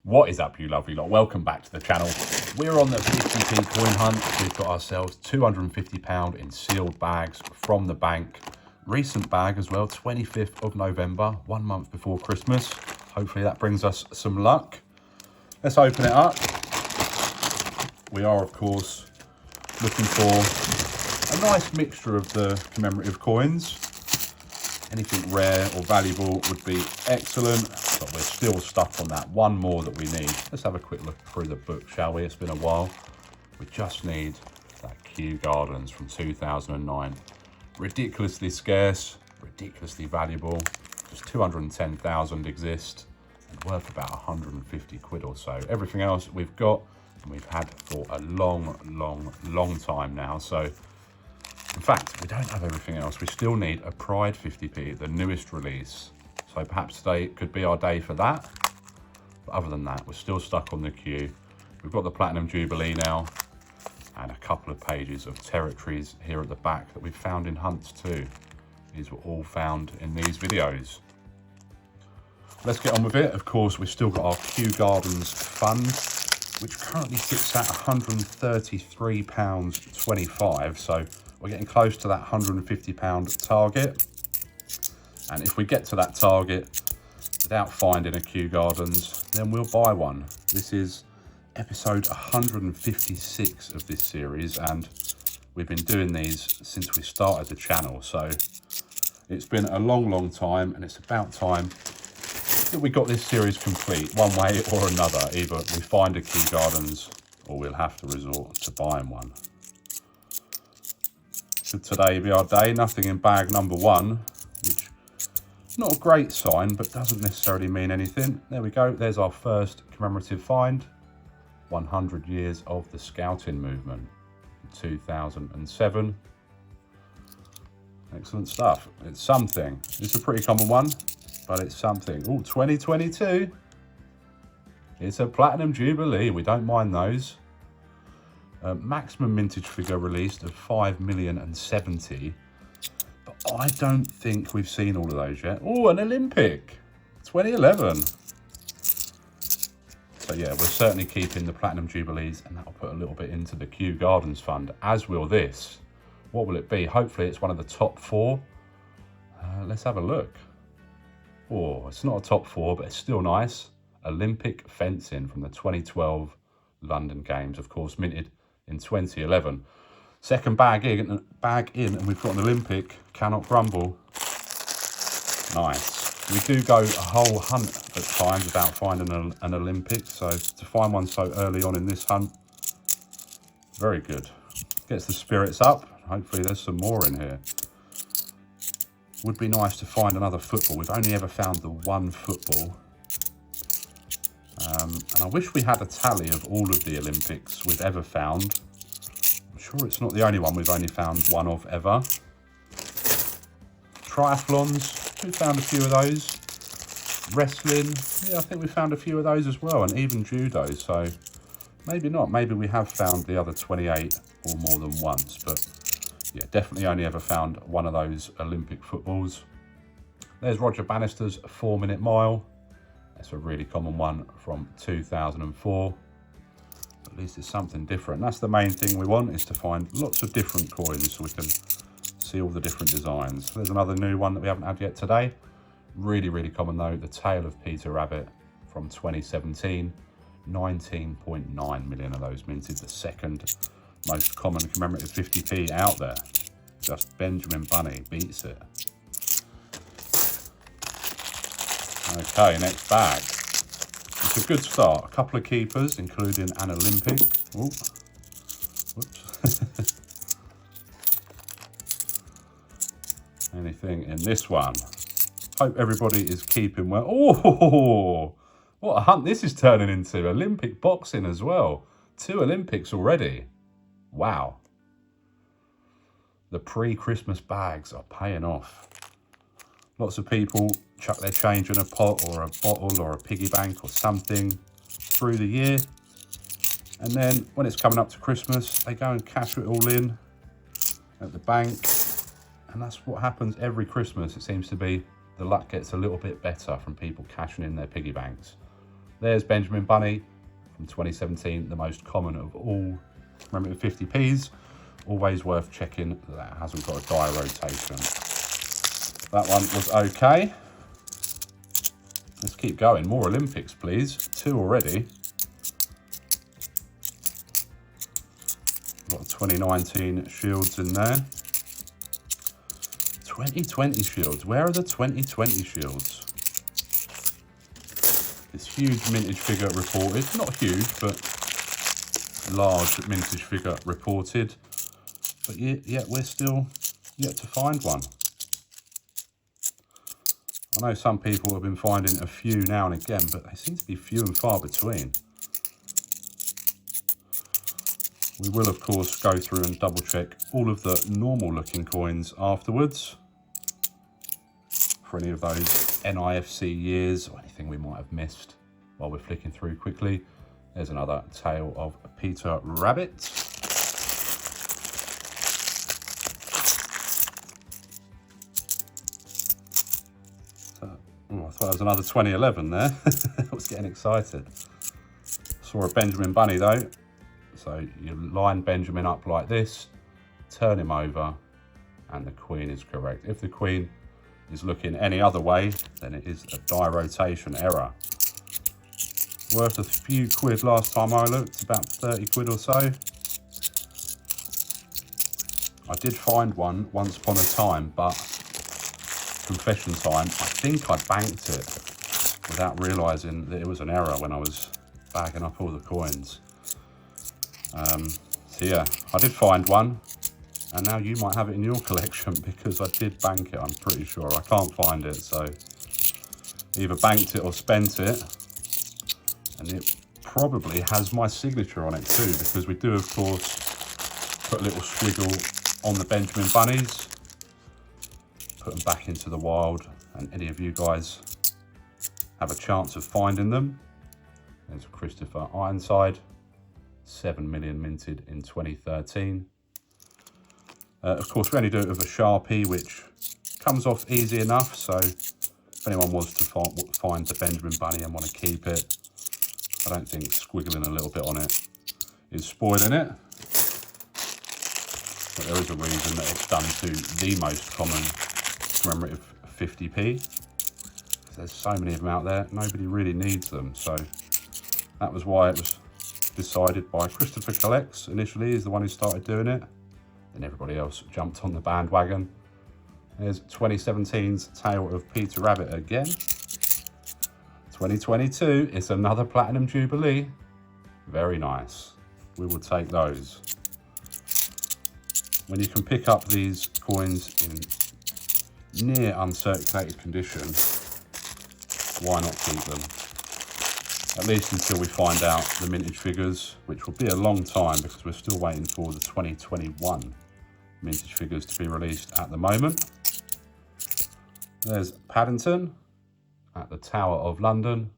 What is up, you lovely lot? Welcome back to the channel. We're on the 50p coin hunt. We've got ourselves £250 in sealed bags from the bank. Recent bag as well, 25th of November, 1 month before Christmas. Hopefully that brings us some luck. Let's open it up. We are, of course, looking for a nice mixture of the commemorative coins. Anything rare or valuable would be excellent, but we're still stuck on that one more that we need. Let's have a quick look through the book, shall we? It's been a while. We just need that Kew Gardens from 2009. Ridiculously scarce, ridiculously valuable. Just 210,000 exist and worth about 150 quid or so. Everything else we've got and we've had for a long time now. So in fact, we don't have everything else. We still need a Pride 50p, the newest release. So perhaps today could be our day for that. But other than that, we're still stuck on the queue. We've got the Platinum Jubilee now and a couple of pages of territories here at the back that we've found in hunts too. These were all found in these videos. Let's get on with it. Of course, we've still got our Kew Gardens fund, which currently sits at £133.25. So we're getting close to that £150 target. And if we get to that target without finding a Kew Gardens, then we'll buy one. This is episode 156 of this series, and we've been doing these since we started the channel. So it's been a long time, and it's about time that we got this series complete one way or another. Either we find a Kew Gardens or we'll have to resort to buying one. Should today be our day? Nothing in bag number one, which is not a great sign, but doesn't necessarily mean anything. There we go. There's our first commemorative find. 100 years of the Scouting movement, 2007. Excellent stuff. It's something. It's a pretty common one, but it's something. Oh, 2022. It's a Platinum Jubilee. We don't mind those. Maximum mintage figure released of 5,070,000, but I don't think we've seen all of those yet. Oh, an Olympic, 2011. So yeah, we're certainly keeping the Platinum Jubilees, and that'll put a little bit into the Kew Gardens fund, as will this. What will it be? Hopefully it's one of the top four. Let's have a look. Oh, it's not a top four, but it's still nice. Olympic fencing from the 2012 London Games, of course, minted in 2011. Second bag in, and we've got an Olympic. Cannot grumble. Nice. We do go a whole hunt at times without finding an Olympic, so to find one so early on in this hunt, very good. Gets the spirits up. Hopefully there's some more in here. Would be nice to find another football. We've only ever found the one football. And I wish we had a tally of all of the Olympics we've ever found. I'm sure it's not the only one we've only found one of ever. Triathlons, we found a few of those. Wrestling, yeah, I think we found a few of those as well, and even judo, so maybe not. Maybe we have found the other 28 or more than once, but yeah, definitely only ever found one of those Olympic footballs. There's Roger Bannister's 4-minute mile. That's a really common one from 2004. At least it's something different. That's the main thing we want, is to find lots of different coins so we can see all the different designs. There's another new one that we haven't had yet today. Really common though, the Tale of Peter Rabbit from 2017. 19.9 million of those minted, the second most common commemorative 50p out there. Just Benjamin Bunny beats it. Okay, next bag. It's a good start. A couple of keepers, including an Olympic. Ooh. Whoops. Anything in this one? Hope everybody is keeping well. Oh, what a hunt this is turning into. Olympic boxing as well. 2 Olympics already. Wow. The pre-Christmas bags are paying off. Lots of people chuck their change in a pot or a bottle or a piggy bank or something through the year. And then when it's coming up to Christmas, they go and cash it all in at the bank. And that's what happens every Christmas. It seems to be the luck gets a little bit better from people cashing in their piggy banks. There's Benjamin Bunny from 2017, the most common of all commemorative 50p's. Always worth checking that hasn't got a die rotation. That one was okay. Let's keep going. More Olympics, please. 2 already. Got 2019 shields in there. 2020 shields. Where are the 2020 shields? This huge vintage figure reported. Not huge, but large vintage figure reported. But yet we're still yet to find one. I know some people have been finding a few now and again, but they seem to be few and far between. We will, of course, go through and double check all of the normal looking coins afterwards for any of those NIFC years or anything we might have missed while we're flicking through quickly. There's another tale of Peter Rabbit. Oh, I thought it was another 2011 there. I was getting excited. Saw a Benjamin Bunny though. So you line Benjamin up like this, turn him over, and the Queen is correct. If the Queen is looking any other way, then it is a die rotation error. Worth a few quid last time I looked, about 30 quid or so. I did find one once upon a time, but confession time, I think I banked it without realising that it was an error when I was bagging up all the coins. So yeah, I did find one, and now you might have it in your collection because I did bank it, I'm pretty sure. I can't find it, so either banked it or spent it. And it probably has my signature on it too, because we do, of course, put a little squiggle on the Benjamin Bunnies, put them back into the wild, and any of you guys have a chance of finding them. There's Christopher Ironside, 7 million minted in 2013. Of course, we only do it with a Sharpie, which comes off easy enough, so if anyone was to find the Benjamin Bunny and want to keep it, I don't think squiggling a little bit on it is spoiling it. But there is a reason that it's done to the most common commemorative 50p. There's so many of them out there, nobody really needs them. So that was why it was decided by Christopher Collects initially, is the one who started doing it. Then everybody else jumped on the bandwagon. There's 2017's Tale of Peter Rabbit again. 2022, it's another Platinum Jubilee. Very nice. We will take those. When you can pick up these coins in near uncirculated condition, why not keep them? At least until we find out the mintage figures, which will be a long time because we're still waiting for the 2021 mintage figures to be released at the moment. There's Paddington at the Tower of London.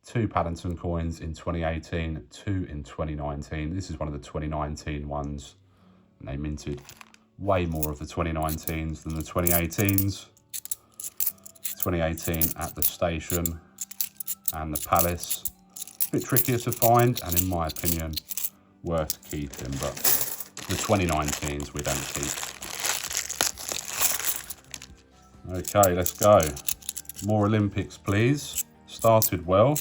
2 Paddington coins in 2018, 2 in 2019. This is one of the 2019 ones, and they minted way more of the 2019s than the 2018s. 2018 at the Station and the Palace. A bit trickier to find, and in my opinion, worth keeping, but the 2019s we don't keep. Okay, let's go. More Olympics, please. Started well.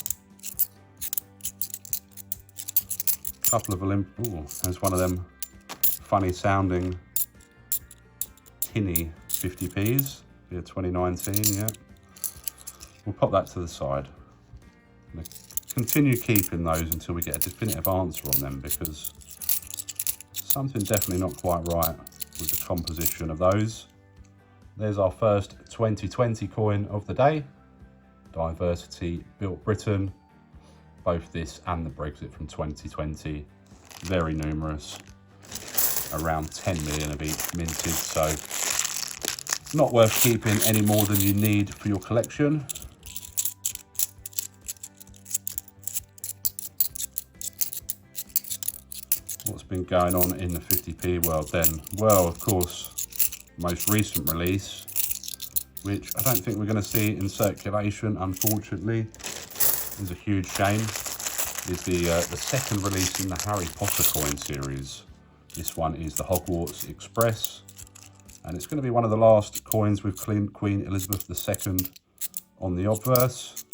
Couple of Olympics. Ooh, there's one of them funny sounding tinny 50p's. Yeah, 2019, yeah. We'll pop that to the side. I'm gonna continue keeping those until we get a definitive answer on them, because something definitely not quite right with the composition of those. There's our first 2020 coin of the day. Diversity Built Britain. Both this and the Brexit from 2020. Very numerous. Around 10 million of each minted, so not worth keeping any more than you need for your collection. What's been going on in the 50p world then? Well, of course, most recent release, which I don't think we're going to see in circulation, unfortunately. is a huge shame is the second release in the Harry Potter coin series. This one is the Hogwarts Express, and it's going to be one of the last coins with Queen Elizabeth II on the obverse.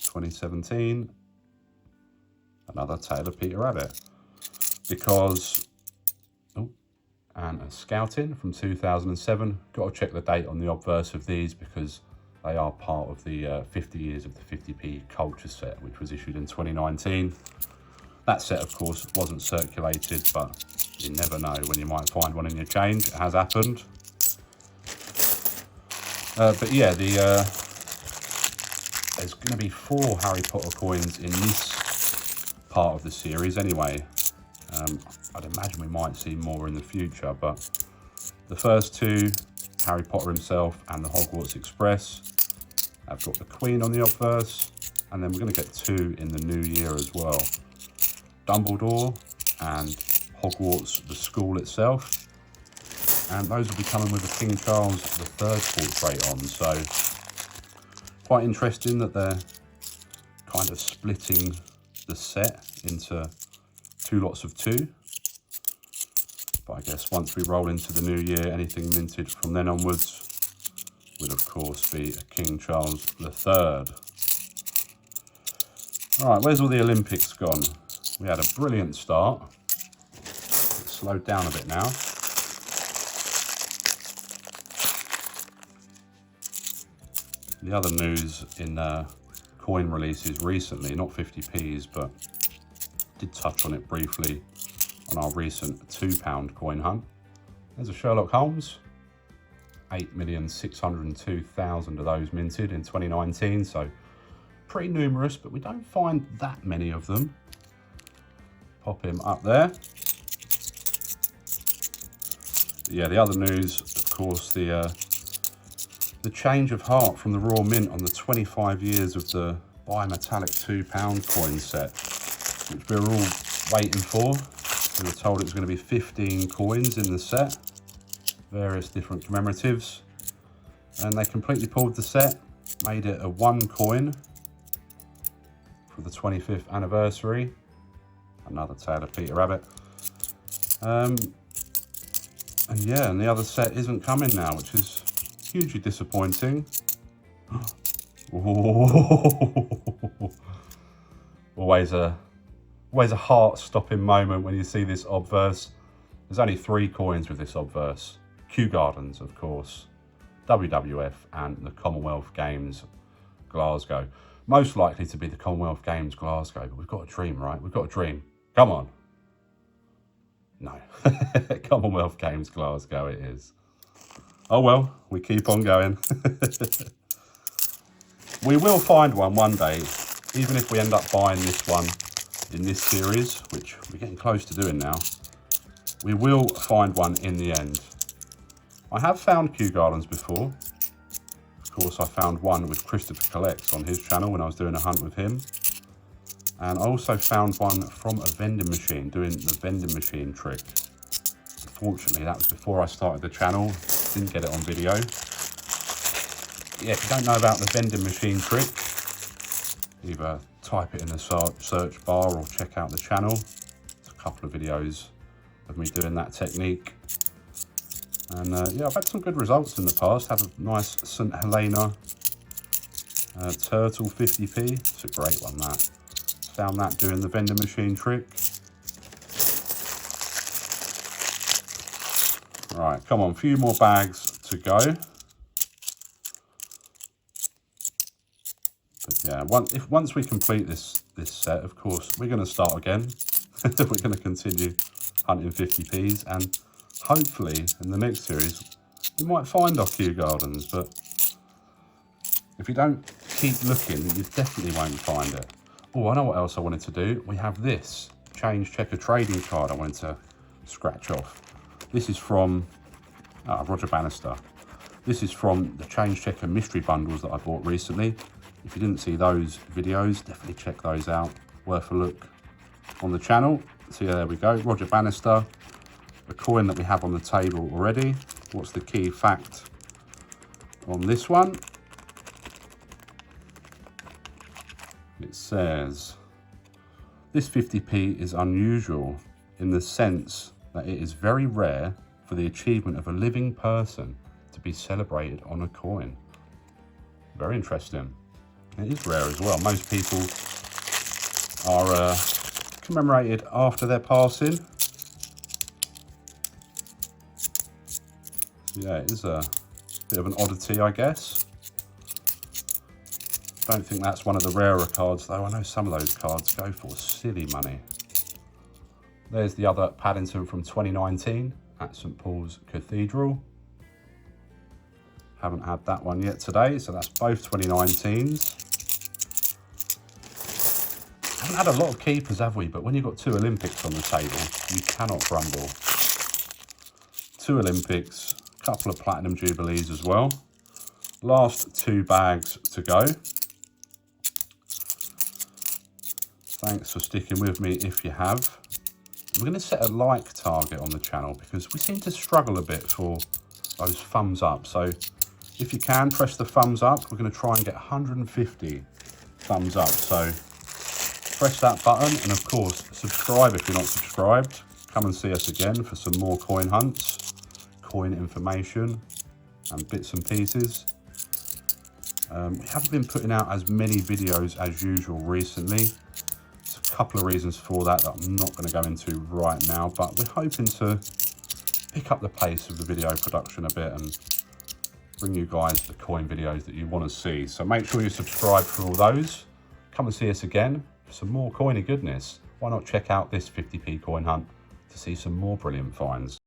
2017. Another Tale of Peter Rabbit. Because, and a Scouting from 2007. Got to check the date on the obverse of these because they are part of the 50 years of the 50p culture set, which was issued in 2019. That set, of course, wasn't circulated, but you never know when you might find one in your change. It has happened. But yeah, there's going to be 4 Harry Potter coins in this part of the series anyway. I'd imagine we might see more in the future, but the first 2, Harry Potter himself and the Hogwarts Express, have got the Queen on the obverse, and then we're going to get 2 in the new year as well. Dumbledore and Hogwarts, the school itself, and those will be coming with a King Charles III portrait on, so quite interesting that they're kind of splitting the set into 2 lots of 2. But I guess once we roll into the new year, anything minted from then onwards would of course be a King Charles III. All right, where's all the Olympics gone? We had a brilliant start. It's slowed down a bit now. The other news in coin releases recently, not 50p's, but did touch on it briefly on our recent £2 coin hunt. There's a Sherlock Holmes. 8,602,000 of those minted in 2019, so pretty numerous, but we don't find that many of them. Pop him up there. Yeah, the other news, of course, the change of heart from the Royal Mint on the 25 years of the bimetallic £2 coin set, which we were all waiting for. We were told it was going to be 15 coins in the set, various different commemoratives, and they completely pulled the set, made it a 1 coin for the 25th anniversary. Another Tale of Peter Rabbit. And yeah, and the other set isn't coming now, which is hugely disappointing. Always a heart-stopping moment when you see this obverse. There's only 3 coins with this obverse. Kew Gardens, of course, WWF, and the Commonwealth Games Glasgow. Most likely to be the Commonwealth Games Glasgow, but we've got a dream, right? We've got a dream. Come on. No. Commonwealth Games Glasgow it is. Oh well, we keep on going. We will find one day, even if we end up buying this one in this series, which we're getting close to doing now. We will find one in the end. I have found Kew Gardens before. Of course, I found one with Christopher Collects on his channel when I was doing a hunt with him. And I also found one from a vending machine, doing the vending machine trick. Unfortunately, that was before I started the channel. Didn't get it on video. Yeah, if you don't know about the vending machine trick, either type it in the search bar or check out the channel. There's a couple of videos of me doing that technique. And yeah, I've had some good results in the past. Had a nice St Helena turtle 50p. It's a great one, that. Found that doing the vending machine trick. Right, come on, a few more bags to go. But yeah, once we complete this set, of course, we're going to start again. We're going to continue hunting 50p's, and hopefully in the next series we might find our Kew Gardens, but if you don't keep looking, you definitely won't find it. Oh, I know what else I wanted to do. We have this change checker trading card I wanted to scratch off. This is from Roger Bannister. This is from the change checker mystery bundles that I bought recently. If you didn't see those videos, definitely check those out. Worth a look on the channel. So yeah, there we go. Roger Bannister, a coin that we have on the table already. What's the key fact on this one? It says, this 50p is unusual in the sense that it is very rare for the achievement of a living person to be celebrated on a coin. Very interesting. It is rare as well. Most people are commemorated after their passing. Yeah, it is a bit of an oddity, I guess. Don't think that's one of the rarer cards though. I know some of those cards go for silly money. There's the other Paddington from 2019 at St Paul's Cathedral. Haven't had that one yet today, so that's both 2019s. Haven't had a lot of keepers, have we? But when you've got 2 Olympics on the table, you cannot grumble. 2 Olympics, a couple of Platinum Jubilees as well. Last 2 bags to go. Thanks for sticking with me if you have. We're going to set a like target on the channel because we seem to struggle a bit for those thumbs up. So if you can, press the thumbs up. We're going to try and get 150 thumbs up. So press that button and of course subscribe if you're not subscribed. Come and see us again for some more coin hunts, coin information and bits and pieces. We haven't been putting out as many videos as usual recently. Couple of reasons for that I'm not going to go into right now, but we're hoping to pick up the pace of the video production a bit and bring you guys the coin videos that you want to see. So make sure you subscribe for all those. Come and see us again for some more coiny goodness. Why not check out this 50p coin hunt to see some more brilliant finds.